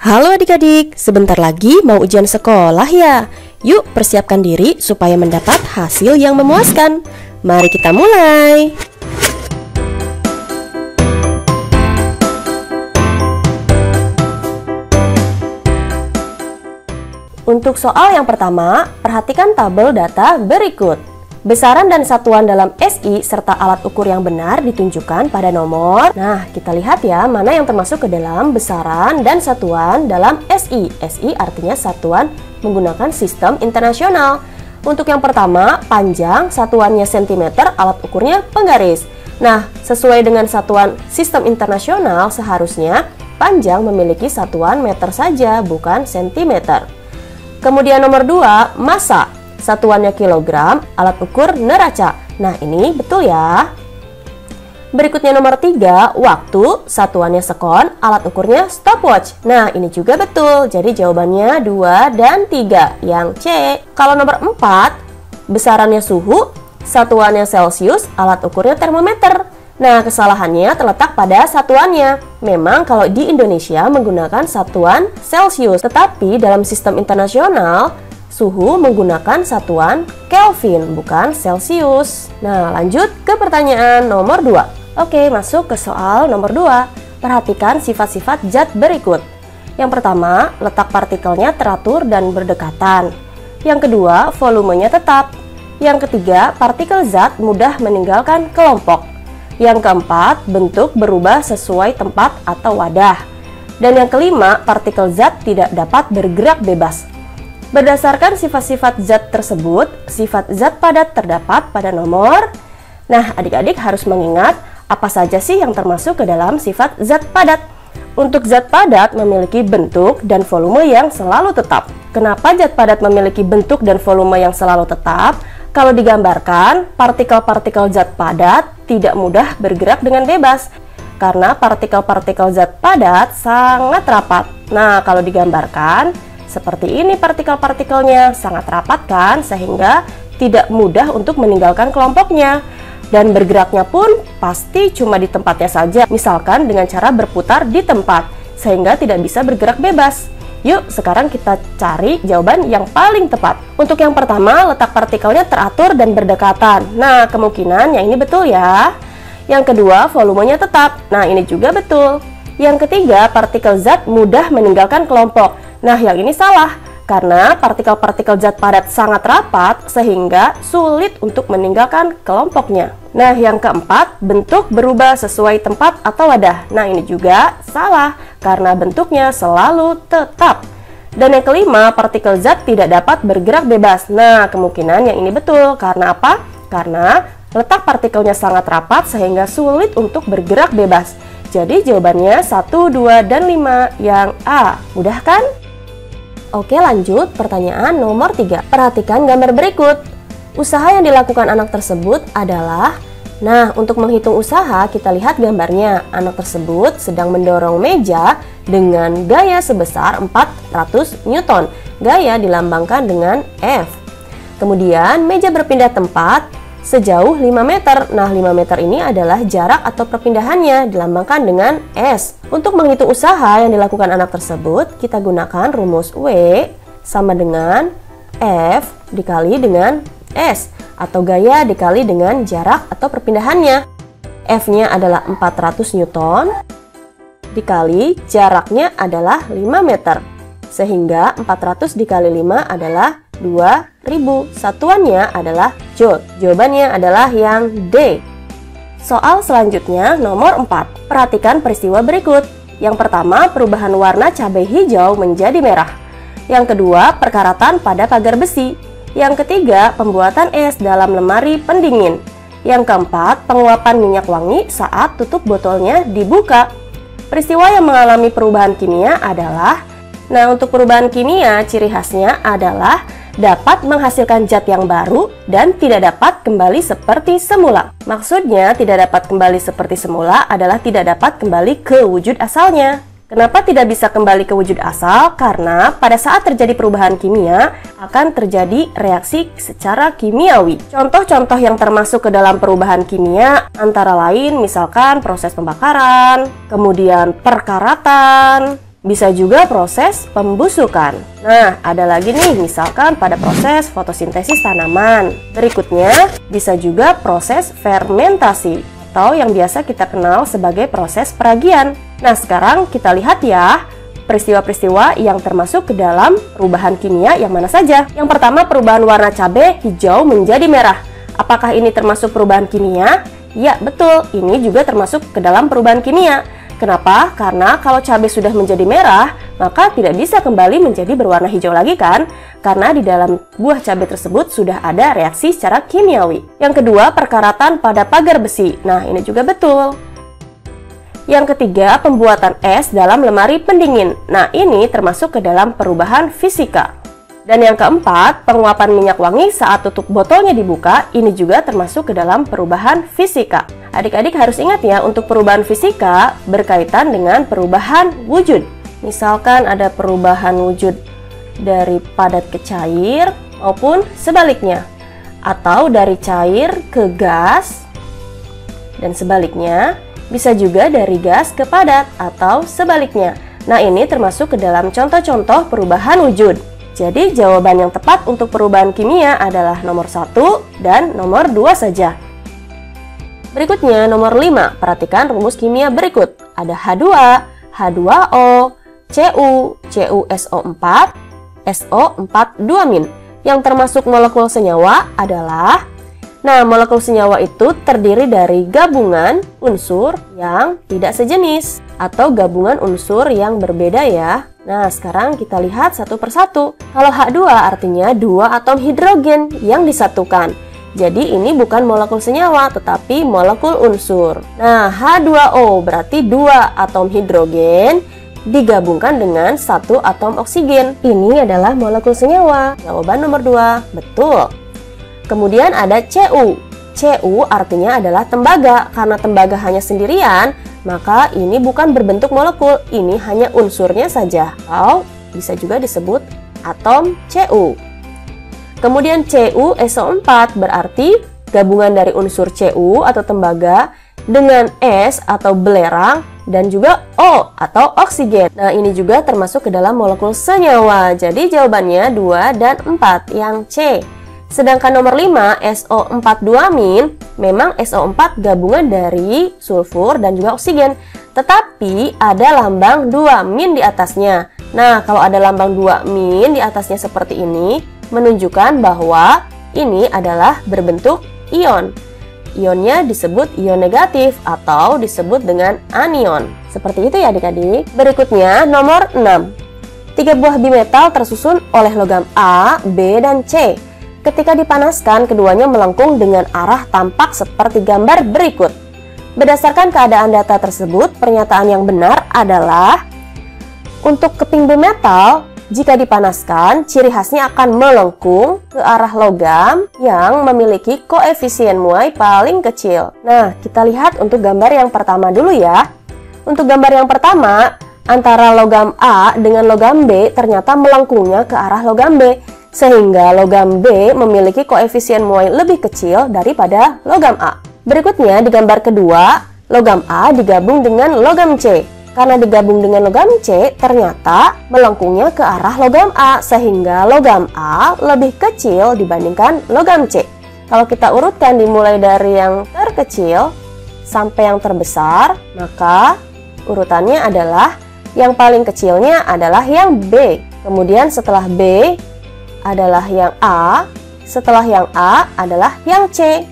Halo adik-adik, sebentar lagi mau ujian sekolah ya. Yuk persiapkan diri supaya mendapat hasil yang memuaskan. Mari kita mulai. Untuk soal yang pertama, perhatikan tabel data berikut. Besaran dan satuan dalam SI serta alat ukur yang benar ditunjukkan pada nomor. Nah, kita lihat ya, mana yang termasuk ke dalam besaran dan satuan dalam SI. SI artinya satuan menggunakan sistem internasional. Untuk yang pertama, panjang, satuannya cm, alat ukurnya penggaris. Nah, sesuai dengan satuan sistem internasional, seharusnya panjang memiliki satuan meter saja, bukan cm. Kemudian nomor 2, massa. Satuannya kilogram, alat ukur neraca. Nah, ini betul ya. Berikutnya nomor 3, waktu. Satuannya sekon, alat ukurnya stopwatch. Nah, ini juga betul. Jadi jawabannya 2 dan 3, yang C. Kalau nomor 4, besarannya suhu, satuannya Celcius, alat ukurnya termometer. Nah, kesalahannya terletak pada satuannya. Memang kalau di Indonesia menggunakan satuan Celcius, tetapi dalam sistem internasional suhu menggunakan satuan Kelvin, bukan Celcius. Nah, lanjut ke pertanyaan nomor 2. Oke, masuk ke soal nomor 2. Perhatikan sifat-sifat zat berikut. Yang pertama, letak partikelnya teratur dan berdekatan. Yang kedua, volumenya tetap. Yang ketiga, partikel zat mudah meninggalkan kelompok. Yang keempat, bentuk berubah sesuai tempat atau wadah. Dan yang kelima, partikel zat tidak dapat bergerak bebas. Berdasarkan sifat-sifat zat tersebut, sifat zat padat terdapat pada nomor. Nah, adik-adik harus mengingat apa saja sih yang termasuk ke dalam sifat zat padat. Untuk zat padat memiliki bentuk dan volume yang selalu tetap. Kenapa zat padat memiliki bentuk dan volume yang selalu tetap? Kalau digambarkan, partikel-partikel zat padat tidak mudah bergerak dengan bebas. Karena partikel-partikel zat padat sangat rapat. Nah, kalau digambarkan, seperti ini partikel-partikelnya, sangat rapat kan, sehingga tidak mudah untuk meninggalkan kelompoknya. Dan bergeraknya pun pasti cuma di tempatnya saja, misalkan dengan cara berputar di tempat, sehingga tidak bisa bergerak bebas. Yuk, sekarang kita cari jawaban yang paling tepat. Untuk yang pertama, letak partikelnya teratur dan berdekatan. Nah, kemungkinan yang ini betul ya. Yang kedua, volumenya tetap. Nah, ini juga betul. Yang ketiga, partikel zat mudah meninggalkan kelompok. Nah, yang ini salah, karena partikel-partikel zat padat sangat rapat sehingga sulit untuk meninggalkan kelompoknya. Nah, yang keempat, bentuk berubah sesuai tempat atau wadah. Nah, ini juga salah, karena bentuknya selalu tetap. Dan yang kelima, partikel zat tidak dapat bergerak bebas. Nah, kemungkinan yang ini betul, karena apa? Karena letak partikelnya sangat rapat sehingga sulit untuk bergerak bebas. Jadi jawabannya 1, 2, dan 5 yang A. Mudah kan? Oke, lanjut pertanyaan nomor 3. Perhatikan gambar berikut. Usaha yang dilakukan anak tersebut adalah, nah, untuk menghitung usaha kita lihat gambarnya. Anak tersebut sedang mendorong meja dengan gaya sebesar 400 Newton. Gaya dilambangkan dengan F. Kemudian meja berpindah tempat sejauh 5 meter. Nah, 5 meter ini adalah jarak atau perpindahannya, dilambangkan dengan S. Untuk menghitung usaha yang dilakukan anak tersebut, kita gunakan rumus W sama dengan F dikali dengan S, atau gaya dikali dengan jarak atau perpindahannya. F-nya adalah 400 Newton, dikali jaraknya adalah 5 meter. Sehingga 400 dikali 5 adalah 2000. Satuannya adalah Joule. Jawabannya adalah yang D. Soal selanjutnya nomor 4. Perhatikan peristiwa berikut. Yang pertama, perubahan warna cabai hijau menjadi merah. Yang kedua, perkaratan pada pagar besi. Yang ketiga, pembuatan es dalam lemari pendingin. Yang keempat, penguapan minyak wangi saat tutup botolnya dibuka. Peristiwa yang mengalami perubahan kimia adalah, nah, untuk perubahan kimia, ciri khasnya adalah dapat menghasilkan zat yang baru dan tidak dapat kembali seperti semula. Maksudnya, tidak dapat kembali seperti semula adalah tidak dapat kembali ke wujud asalnya. Kenapa tidak bisa kembali ke wujud asal? Karena pada saat terjadi perubahan kimia, akan terjadi reaksi secara kimiawi. Contoh-contoh yang termasuk ke dalam perubahan kimia antara lain misalkan proses pembakaran, kemudian perkaratan, Bisa juga proses pembusukan. Nah, ada lagi nih, misalkan pada proses fotosintesis tanaman. Berikutnya, bisa juga proses fermentasi, atau yang biasa kita kenal sebagai proses peragian. Nah, sekarang kita lihat ya, peristiwa-peristiwa yang termasuk ke dalam perubahan kimia yang mana saja. Yang pertama, perubahan warna cabai hijau menjadi merah. Apakah ini termasuk perubahan kimia? Ya, betul. Ini juga termasuk ke dalam perubahan kimia. Kenapa? Karena kalau cabai sudah menjadi merah, maka tidak bisa kembali menjadi berwarna hijau lagi kan? Karena di dalam buah cabai tersebut sudah ada reaksi secara kimiawi. Yang kedua, perkaratan pada pagar besi. Nah, ini juga betul. Yang ketiga, pembuatan es dalam lemari pendingin. Nah, ini termasuk ke dalam perubahan fisika. Dan yang keempat, penguapan minyak wangi saat tutup botolnya dibuka, ini juga termasuk ke dalam perubahan fisika. Adik-adik harus ingat ya, untuk perubahan fisika berkaitan dengan perubahan wujud. Misalkan ada perubahan wujud dari padat ke cair maupun sebaliknya. Atau dari cair ke gas dan sebaliknya. Bisa juga dari gas ke padat atau sebaliknya. Nah, ini termasuk ke dalam contoh-contoh perubahan wujud. Jadi jawaban yang tepat untuk perubahan kimia adalah nomor 1 dan nomor 2 saja. Berikutnya nomor 5, perhatikan rumus kimia berikut. Ada H2, H2O, Cu, CuSO4, SO4 2-. Yang termasuk molekul senyawa adalah, nah, molekul senyawa itu terdiri dari gabungan unsur yang tidak sejenis atau gabungan unsur yang berbeda ya. Nah, sekarang kita lihat satu persatu. Kalau H2 artinya 2 atom hidrogen yang disatukan. Jadi ini bukan molekul senyawa, tetapi molekul unsur. Nah, H2O berarti 2 atom hidrogen digabungkan dengan 1 atom oksigen. Ini adalah molekul senyawa. Jawaban nomor 2, betul. Kemudian ada Cu. Cu artinya adalah tembaga. Karena tembaga hanya sendirian, maka ini bukan berbentuk molekul, ini hanya unsurnya saja, atau bisa juga disebut atom Cu. Kemudian CuSO4 berarti gabungan dari unsur Cu atau tembaga dengan S atau belerang dan juga O atau oksigen. Nah, ini juga termasuk ke dalam molekul senyawa. Jadi jawabannya 2 dan 4 yang C. Sedangkan nomor 5, SO4 2-, memang SO4 gabungan dari sulfur dan juga oksigen. Tetapi ada lambang 2- di atasnya. Nah, kalau ada lambang 2- di atasnya seperti ini, menunjukkan bahwa ini adalah berbentuk ion. Ionnya disebut ion negatif atau disebut dengan anion. Seperti itu ya adik-adik. Berikutnya nomor 6. 3 buah bimetal tersusun oleh logam A, B, dan C. Ketika dipanaskan, keduanya melengkung dengan arah tampak seperti gambar berikut. Berdasarkan keadaan data tersebut, pernyataan yang benar adalah untuk keping bimetal, jika dipanaskan, ciri khasnya akan melengkung ke arah logam yang memiliki koefisien muai paling kecil. Nah, kita lihat untuk gambar yang pertama dulu ya. Untuk gambar yang pertama, antara logam A dengan logam B ternyata melengkungnya ke arah logam B. Sehingga logam B memiliki koefisien muai lebih kecil daripada logam A. Berikutnya di gambar kedua, logam A digabung dengan logam C. Karena digabung dengan logam C, ternyata melengkungnya ke arah logam A, sehingga logam A lebih kecil dibandingkan logam C. Kalau kita urutkan dimulai dari yang terkecil sampai yang terbesar, maka urutannya adalah yang paling kecilnya adalah yang B. Kemudian setelah B adalah yang A, setelah yang A adalah yang C.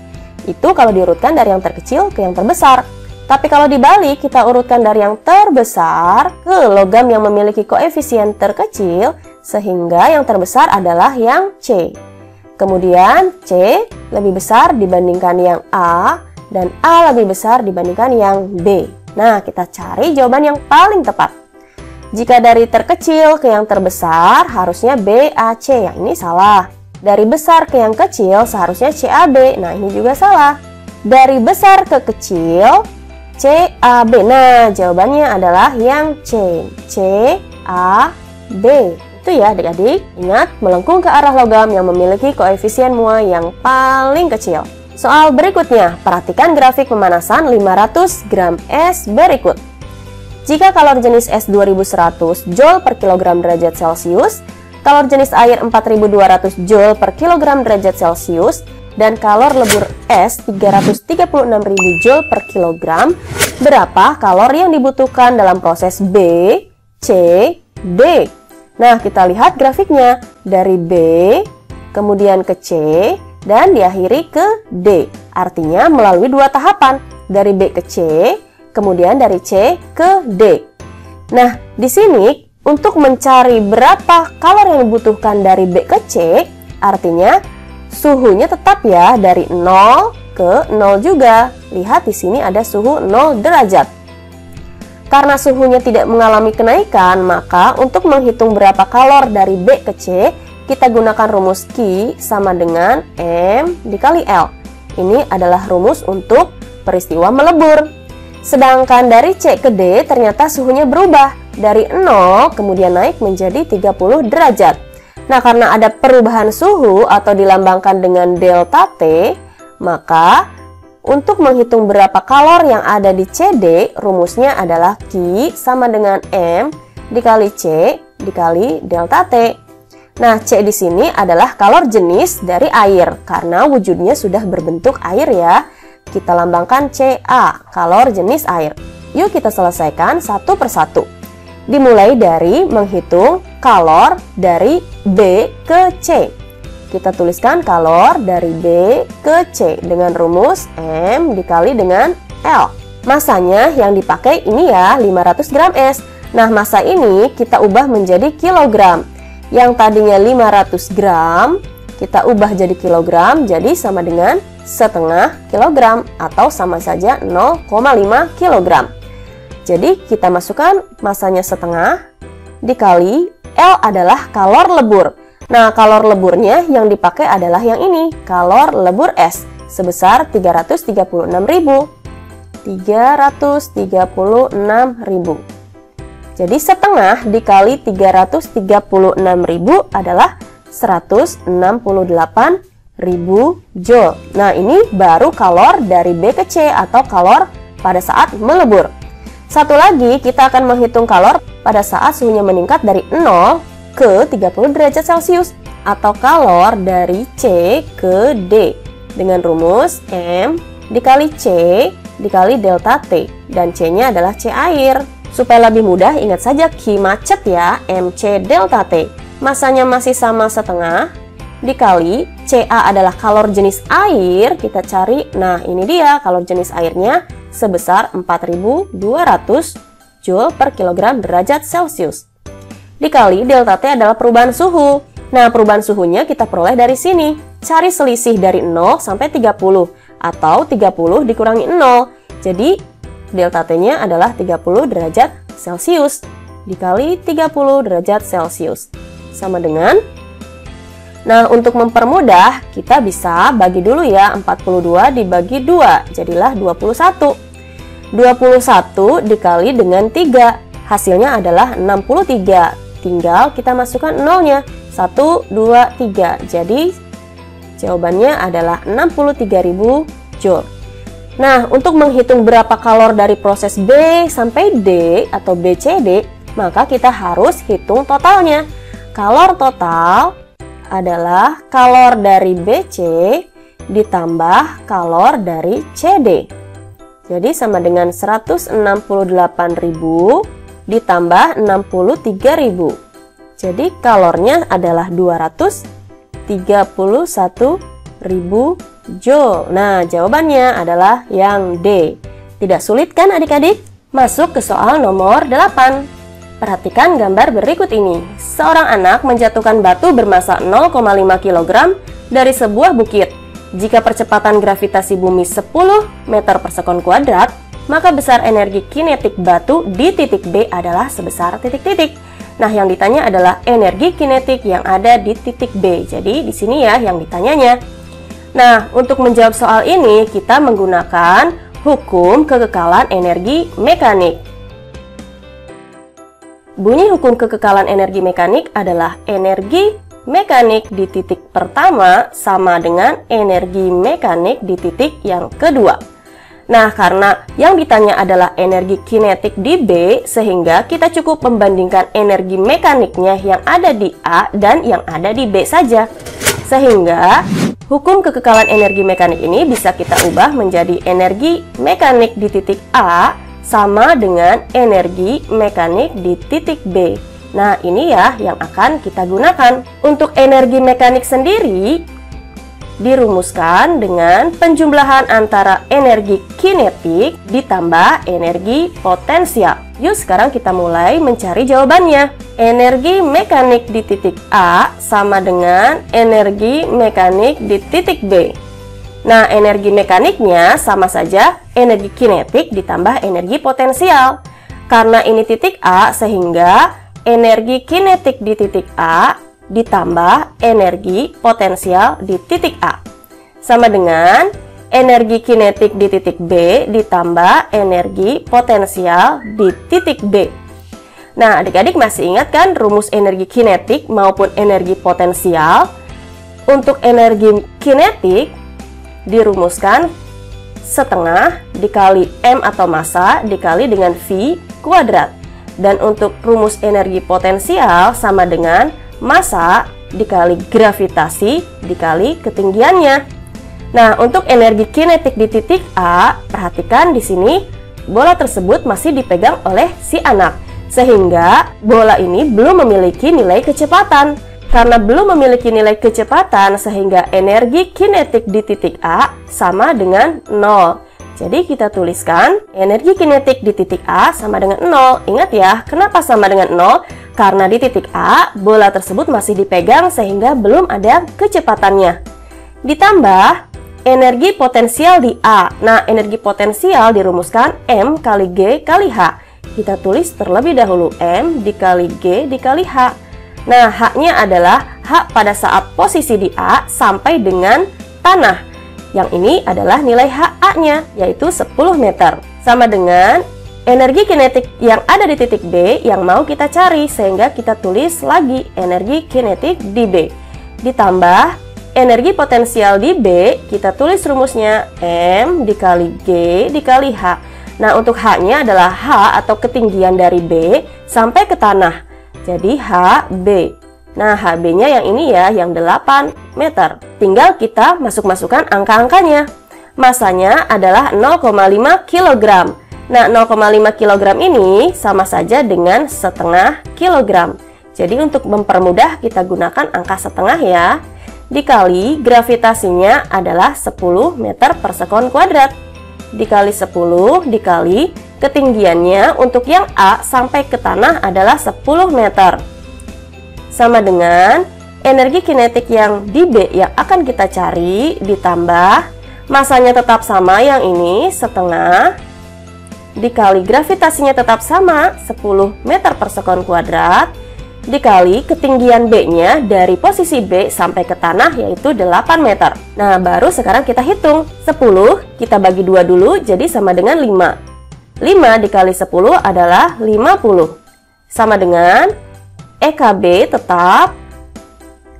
Itu kalau diurutkan dari yang terkecil ke yang terbesar. Tapi kalau dibalik, kita urutkan dari yang terbesar ke logam yang memiliki koefisien terkecil, sehingga yang terbesar adalah yang C. Kemudian C lebih besar dibandingkan yang A, dan A lebih besar dibandingkan yang B. Nah, kita cari jawaban yang paling tepat. Jika dari terkecil ke yang terbesar, harusnya BAC. Yang ini salah. Dari besar ke yang kecil, seharusnya CAB. Nah, ini juga salah. Dari besar ke kecil, CAB. Nah, jawabannya adalah yang C. CAB. Itu ya adik-adik. Ingat, melengkung ke arah logam yang memiliki koefisien muai yang paling kecil. Soal berikutnya, perhatikan grafik pemanasan 500 gram es berikut. Jika kalor jenis es 2100 Joule per kilogram derajat Celcius, kalor jenis air 4200 Joule per kilogram derajat Celcius, dan kalor lebur es 336.000 Joule per kilogram, berapa kalor yang dibutuhkan dalam proses B, C, D? Nah, kita lihat grafiknya. Dari B, kemudian ke C, dan diakhiri ke D. Artinya melalui dua tahapan, dari B ke C, kemudian dari C ke D. Nah, di sini untuk mencari berapa kalor yang dibutuhkan dari B ke C, artinya suhunya tetap ya dari 0 ke 0 juga. Lihat di sini ada suhu 0 derajat. Karena suhunya tidak mengalami kenaikan, maka untuk menghitung berapa kalor dari B ke C, kita gunakan rumus Q sama dengan M dikali L. Ini adalah rumus untuk peristiwa melebur. Sedangkan dari C ke D ternyata suhunya berubah dari 0 kemudian naik menjadi 30 derajat. Nah, karena ada perubahan suhu atau dilambangkan dengan delta T, maka untuk menghitung berapa kalor yang ada di CD, rumusnya adalah Q sama dengan M dikali C dikali delta T. Nah, C di sini adalah kalor jenis dari air karena wujudnya sudah berbentuk air ya. Kita lambangkan Ca, kalor jenis air. Yuk kita selesaikan satu persatu. Dimulai dari menghitung kalor dari B ke C. Kita tuliskan kalor dari B ke C dengan rumus M dikali dengan L. Masanya yang dipakai ini ya 500 gram es. Nah, massa ini kita ubah menjadi kilogram. Yang tadinya 500 gram, kita ubah jadi kilogram, jadi sama dengan setengah kilogram atau sama saja 0,5 kilogram. Jadi kita masukkan masanya setengah dikali L adalah kalor lebur. Nah, kalor leburnya yang dipakai adalah yang ini, kalor lebur es sebesar 336.000. Jadi setengah dikali 336.000 adalah 168.000 Joule. Nah, ini baru kalor dari B ke C atau kalor pada saat melebur. Satu lagi, kita akan menghitung kalor pada saat suhunya meningkat dari 0 ke 30 derajat Celcius atau kalor dari C ke D dengan rumus M dikali C dikali delta T dan C-nya adalah C air. Supaya lebih mudah, ingat saja Q macet ya, MC delta T. Masanya masih sama setengah, dikali Ca adalah kalor jenis air, kita cari, nah ini dia kalor jenis airnya sebesar 4200 Joule per kilogram derajat Celcius. Dikali delta T adalah perubahan suhu. Nah, perubahan suhunya kita peroleh dari sini. Cari selisih dari 0 sampai 30, atau 30 dikurangi 0. Jadi, delta T-nya adalah 30 derajat Celcius dikali 30 derajat Celcius. Sama dengan, nah untuk mempermudah, kita bisa bagi dulu ya, 42 dibagi 2, jadilah 21. 21 dikali dengan 3, hasilnya adalah 63. Tinggal kita masukkan nolnya, 1, 2, 3. Jadi, jawabannya adalah 63.000 Joule. Nah, untuk menghitung berapa kalor dari proses B sampai D atau BCD, maka kita harus hitung totalnya. Kalor total adalah kalor dari BC ditambah kalor dari CD. Jadi sama dengan 168.000 ditambah 63.000. Jadi kalornya adalah 231.000 Joule. Nah, jawabannya adalah yang D. Tidak sulit kan adik-adik? Masuk ke soal nomor 8. Perhatikan gambar berikut ini. Seorang anak menjatuhkan batu bermassa 0,5 kg dari sebuah bukit. Jika percepatan gravitasi bumi 10 meter per sekon kuadrat, maka besar energi kinetik batu di titik B adalah sebesar titik-titik. Nah, yang ditanya adalah energi kinetik yang ada di titik B. Jadi, di sini ya yang ditanyanya. Nah, untuk menjawab soal ini, kita menggunakan hukum kekekalan energi mekanik. Bunyi hukum kekekalan energi mekanik adalah energi mekanik di titik pertama sama dengan energi mekanik di titik yang kedua. Nah, karena yang ditanya adalah energi kinetik di B, sehingga kita cukup membandingkan energi mekaniknya yang ada di A dan yang ada di B saja. Sehingga hukum kekekalan energi mekanik ini bisa kita ubah menjadi energi mekanik di titik A sama dengan energi mekanik di titik B. Nah, ini ya yang akan kita gunakan. Untuk energi mekanik sendiri dirumuskan dengan penjumlahan antara energi kinetik ditambah energi potensial. Yuk sekarang kita mulai mencari jawabannya. Energi mekanik di titik A sama dengan energi mekanik di titik B. Nah, energi mekaniknya sama saja energi kinetik ditambah energi potensial. Karena ini titik A, sehingga energi kinetik di titik A ditambah energi potensial di titik A sama dengan energi kinetik di titik B ditambah energi potensial di titik B. Nah, adik-adik masih ingat kan rumus energi kinetik maupun energi potensial? Untuk energi kinetik dirumuskan setengah dikali M atau massa dikali dengan V kuadrat. Dan untuk rumus energi potensial sama dengan massa dikali gravitasi dikali ketinggiannya. Nah, untuk energi kinetik di titik A, perhatikan di sini bola tersebut masih dipegang oleh si anak, sehingga bola ini belum memiliki nilai kecepatan. Karena belum memiliki nilai kecepatan, sehingga energi kinetik di titik A sama dengan 0. Jadi kita tuliskan energi kinetik di titik A sama dengan 0. Ingat ya, kenapa sama dengan 0? Karena di titik A, bola tersebut masih dipegang sehingga belum ada kecepatannya. Ditambah energi potensial di A. Nah, energi potensial dirumuskan M kali G kali H. Kita tulis terlebih dahulu M dikali G dikali H. Nah, H-nya adalah H pada saat posisi di A sampai dengan tanah. Yang ini adalah nilai HA-nya, yaitu 10 meter. Sama dengan energi kinetik yang ada di titik B yang mau kita cari, sehingga kita tulis lagi energi kinetik di B. Ditambah energi potensial di B, kita tulis rumusnya M dikali G dikali H. Nah, untuk H-nya adalah H atau ketinggian dari B sampai ke tanah. Jadi HB. Nah, HB-nya yang ini ya, yang 8 meter. Tinggal kita masuk-masukkan angka-angkanya. Masanya adalah 0,5 kg. Nah, 0,5 kg ini sama saja dengan setengah kilogram. Jadi untuk mempermudah kita gunakan angka setengah ya. Dikali gravitasinya adalah 10 meter per sekon kuadrat. Dikali 10 dikali ketinggiannya untuk yang A sampai ke tanah adalah 10 meter. Sama dengan energi kinetik yang di B yang akan kita cari ditambah masanya tetap sama yang ini setengah dikali gravitasinya tetap sama 10 meter per sekon kuadrat dikali ketinggian B-nya dari posisi B sampai ke tanah yaitu 8 meter. Nah, baru sekarang kita hitung 10 kita bagi 2 dulu jadi sama dengan 5. 5 dikali 10 adalah 50 sama dengan EKB tetap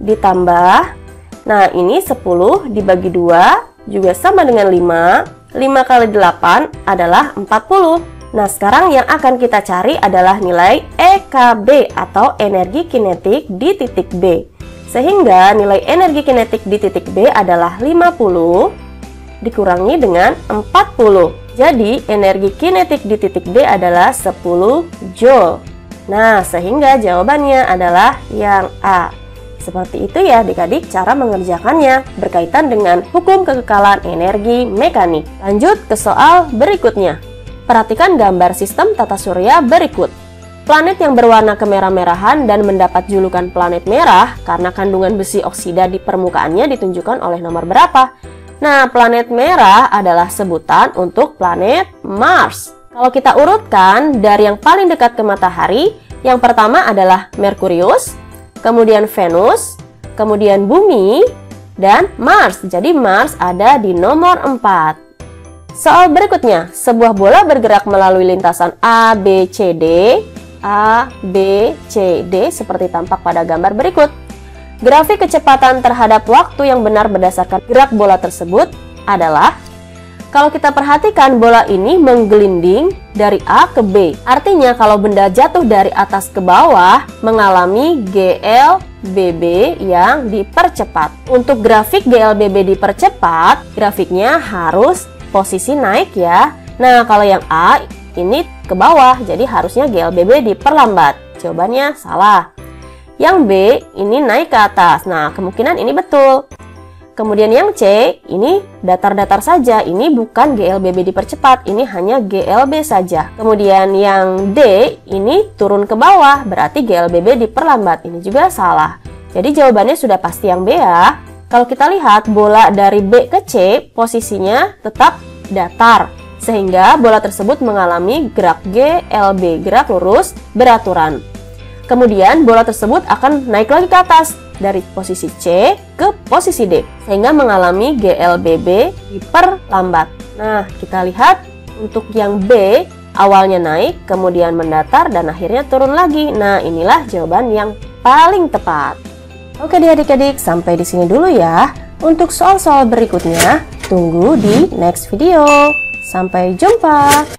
ditambah, nah ini 10 dibagi 2 juga sama dengan 5. 5 kali 8 adalah 40. Nah, sekarang yang akan kita cari adalah nilai EKB atau energi kinetik di titik B. Sehingga nilai energi kinetik di titik B adalah 50 dikurangi dengan 40. Jadi energi kinetik di titik B adalah 10 Joule. Nah, sehingga jawabannya adalah yang A. Seperti itu ya adik-adik cara mengerjakannya berkaitan dengan hukum kekekalan energi mekanik. Lanjut ke soal berikutnya. Perhatikan gambar sistem tata surya berikut. Planet yang berwarna kemerah-merahan dan mendapat julukan planet merah karena kandungan besi oksida di permukaannya ditunjukkan oleh nomor berapa? Nah, planet merah adalah sebutan untuk planet Mars. Kalau kita urutkan dari yang paling dekat ke matahari, yang pertama adalah Merkurius, kemudian Venus, kemudian Bumi, dan Mars. Jadi Mars ada di nomor 4. Soal berikutnya, sebuah bola bergerak melalui lintasan A, B, C, D. A, B, C, D seperti tampak pada gambar berikut. Grafik kecepatan terhadap waktu yang benar berdasarkan gerak bola tersebut adalah Kalau kita perhatikan, bola ini menggelinding dari A ke B. Artinya kalau benda jatuh dari atas ke bawah mengalami GLBB yang dipercepat. Untuk grafik GLBB dipercepat, grafiknya harus posisi naik ya. Nah, kalau yang A ini ke bawah, jadi harusnya GLBB diperlambat. Jawabannya salah. Yang B ini naik ke atas. Nah, kemungkinan ini betul. Kemudian yang C, ini datar-datar saja, ini bukan GLBB dipercepat, ini hanya GLB saja. Kemudian yang D, ini turun ke bawah, berarti GLBB diperlambat, ini juga salah. Jadi jawabannya sudah pasti yang B ya. Kalau kita lihat, bola dari B ke C, posisinya tetap datar, sehingga bola tersebut mengalami gerak GLB, gerak lurus beraturan. Kemudian bola tersebut akan naik lagi ke atas, dari posisi C ke posisi D, sehingga mengalami GLBB diperlambat. Nah, kita lihat untuk yang B, awalnya naik, kemudian mendatar, dan akhirnya turun lagi. Nah, inilah jawaban yang paling tepat. Oke adik-adik, sampai di sini dulu ya. Untuk soal-soal berikutnya, tunggu di next video. Sampai jumpa!